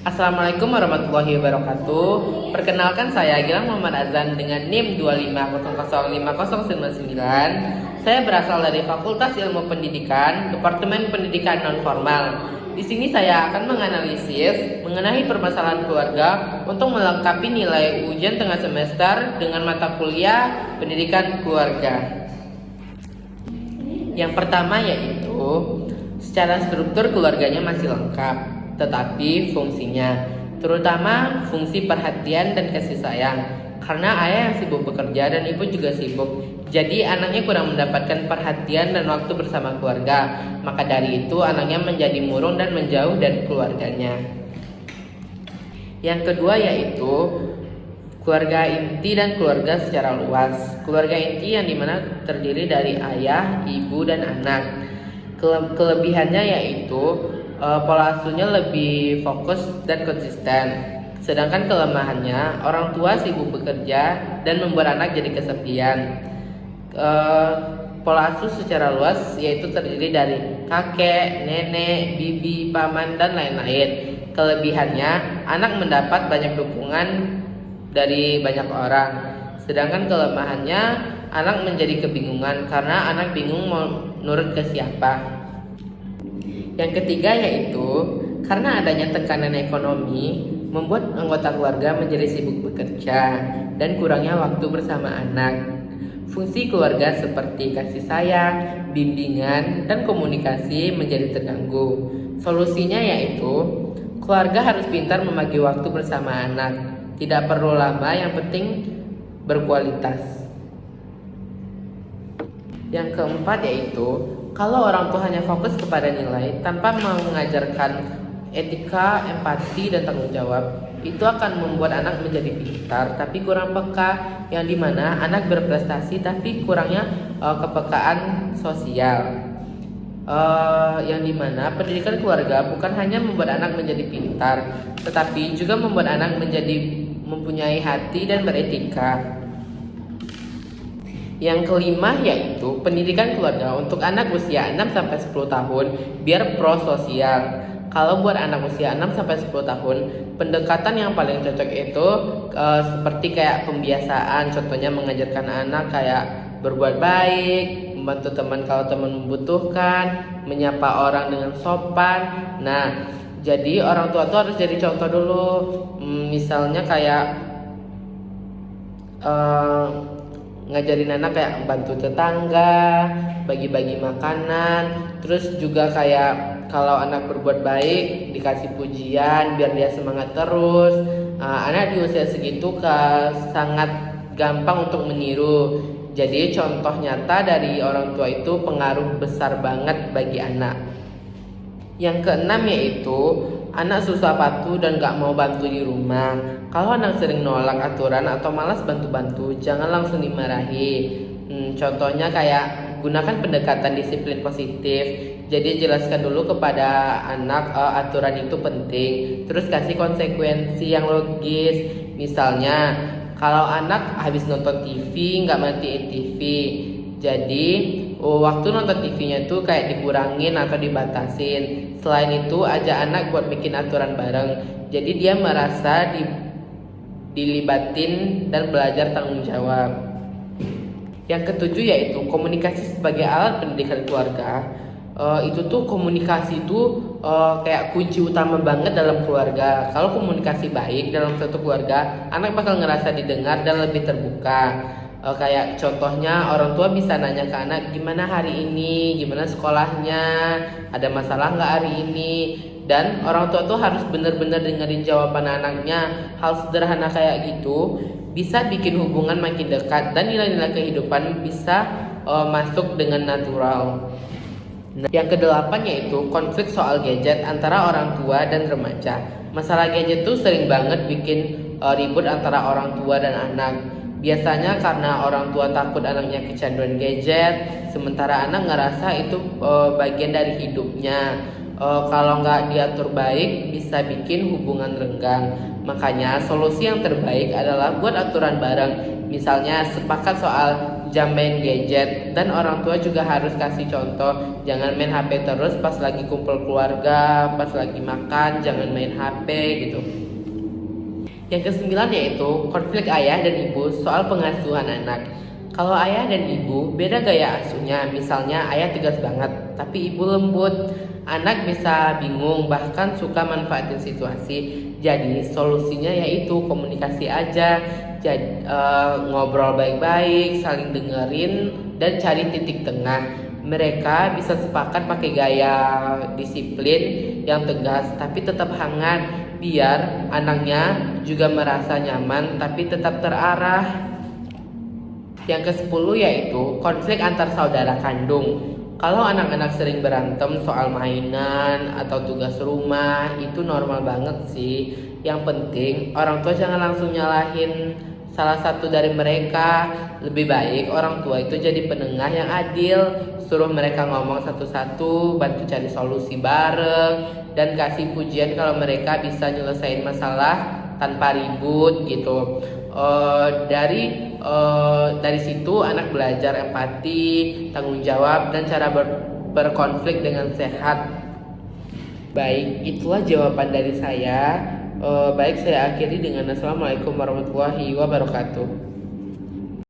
Assalamualaikum warahmatullahi wabarakatuh. Perkenalkan saya Gilang Muhammad Azan dengan NIM 2500509. Saya berasal dari Fakultas Ilmu Pendidikan, Departemen Pendidikan Nonformal. Di sini saya akan menganalisis mengenai permasalahan keluarga untuk melengkapi nilai ujian tengah semester dengan mata kuliah Pendidikan Keluarga. Yang pertama yaitu secara struktur keluarganya masih lengkap, tetapi fungsinya, terutama fungsi perhatian dan kasih sayang. Karena ayah yang sibuk bekerja dan ibu juga sibuk, jadi anaknya kurang mendapatkan perhatian dan waktu bersama keluarga. Maka dari itu anaknya menjadi murung dan menjauh dari keluarganya. Yang kedua yaitu keluarga inti dan keluarga secara luas. Keluarga inti yang dimana terdiri dari ayah, ibu, dan anak. Kelebihannya yaitu pola asuhnya lebih fokus dan konsisten. Sedangkan kelemahannya, orang tua sibuk bekerja dan membuat anak jadi kesepian. Pola asuh secara luas yaitu terdiri dari kakek, nenek, bibi, paman, dan lain-lain. Kelebihannya, anak mendapat banyak dukungan dari banyak orang. Sedangkan kelemahannya, anak menjadi kebingungan karena anak bingung mau nurut ke siapa. Yang ketiga yaitu karena adanya tekanan ekonomi membuat anggota keluarga menjadi sibuk bekerja dan kurangnya waktu bersama anak. Fungsi keluarga seperti kasih sayang, bimbingan, dan komunikasi menjadi terganggu. Solusinya yaitu keluarga harus pintar membagi waktu bersama anak. Tidak perlu lama, yang penting berkualitas. Yang keempat yaitu kalau orang tua hanya fokus kepada nilai tanpa mengajarkan etika, empati, dan tanggung jawab, itu akan membuat anak menjadi pintar tapi kurang peka, yang dimana anak berprestasi tapi kurangnya kepekaan sosial. Yang dimana pendidikan keluarga bukan hanya membuat anak menjadi pintar, tetapi juga membuat anak menjadi mempunyai hati dan beretika. Yang kelima yaitu pendidikan keluarga untuk anak usia 6-10 tahun biar prososial. Kalau buat anak usia 6-10 tahun, pendekatan yang paling cocok itu seperti kayak pembiasaan. Contohnya mengajarkan anak kayak berbuat baik, membantu teman kalau teman membutuhkan, menyapa orang dengan sopan. Nah, jadi orang tua tuh harus jadi contoh dulu. Misalnya kayak ngajarin anak kayak bantu tetangga, bagi-bagi makanan. Terus juga kayak kalau anak berbuat baik dikasih pujian biar dia semangat terus. Anak di usia segitu sangat gampang untuk meniru. Jadi contoh nyata dari orang tua itu pengaruh besar banget bagi anak. Yang keenam yaitu anak susah patuh dan gak mau bantu di rumah. Kalau anak sering nolak aturan atau malas bantu-bantu, jangan langsung dimarahi. Contohnya kayak gunakan pendekatan disiplin positif. Jadi jelaskan dulu kepada anak aturan itu penting. Terus kasih konsekuensi yang logis. Misalnya kalau anak habis nonton TV gak matiin TV, jadi waktu nonton TV-nya tuh kayak dikurangin atau dibatasin. Selain itu ajak anak buat bikin aturan bareng. Jadi dia merasa dilibatin dan belajar tanggung jawab. Yang ketujuh yaitu komunikasi sebagai alat pendidikan keluarga. Itu tuh komunikasi tuh kayak kunci utama banget dalam keluarga. Kalau komunikasi baik dalam satu keluarga, anak bakal ngerasa didengar dan lebih terbuka. Kayak contohnya orang tua bisa nanya ke anak gimana hari ini, gimana sekolahnya, ada masalah nggak hari ini. Dan orang tua tuh harus benar-benar dengerin jawaban anaknya. Hal sederhana kayak gitu bisa bikin hubungan makin dekat dan nilai-nilai kehidupan bisa masuk dengan natural. Yang kedelapan yaitu konflik soal gadget antara orang tua dan remaja. Masalah gadget tuh sering banget bikin ribut antara orang tua dan anak. Biasanya karena orang tua takut anaknya kecanduan gadget, sementara anak ngerasa itu bagian dari hidupnya. Kalau nggak diatur baik bisa bikin hubungan renggang. Makanya solusi yang terbaik adalah buat aturan bareng. Misalnya sepakat soal jam main gadget, dan orang tua juga harus kasih contoh, jangan main HP terus pas lagi kumpul keluarga, pas lagi makan jangan main HP gitu. Yang kesembilan yaitu konflik ayah dan ibu soal pengasuhan anak. Kalau ayah dan ibu beda gaya asuhnya, misalnya ayah tegas banget tapi ibu lembut, anak bisa bingung bahkan suka manfaatin situasi. Jadi solusinya yaitu komunikasi aja, ngobrol baik-baik, saling dengerin dan cari titik tengah. Mereka bisa sepakat pakai gaya disiplin yang tegas tapi tetap hangat, biar anaknya juga merasa nyaman tapi tetap terarah. Yang ke-10 yaitu konflik antar saudara kandung. Kalau anak-anak sering berantem soal mainan atau tugas rumah, itu normal banget sih. Yang penting orang tua jangan langsung nyalahin salah satu dari mereka. Lebih baik orang tua itu jadi penengah yang adil, suruh mereka ngomong satu-satu, bantu cari solusi bareng, dan kasih pujian kalau mereka bisa nyelesain masalah tanpa ribut gitu. Dari situ anak belajar empati, tanggung jawab, dan cara berkonflik dengan sehat. Baik, itulah jawaban dari saya. Baik, saya akhiri dengan Assalamualaikum warahmatullahi wabarakatuh.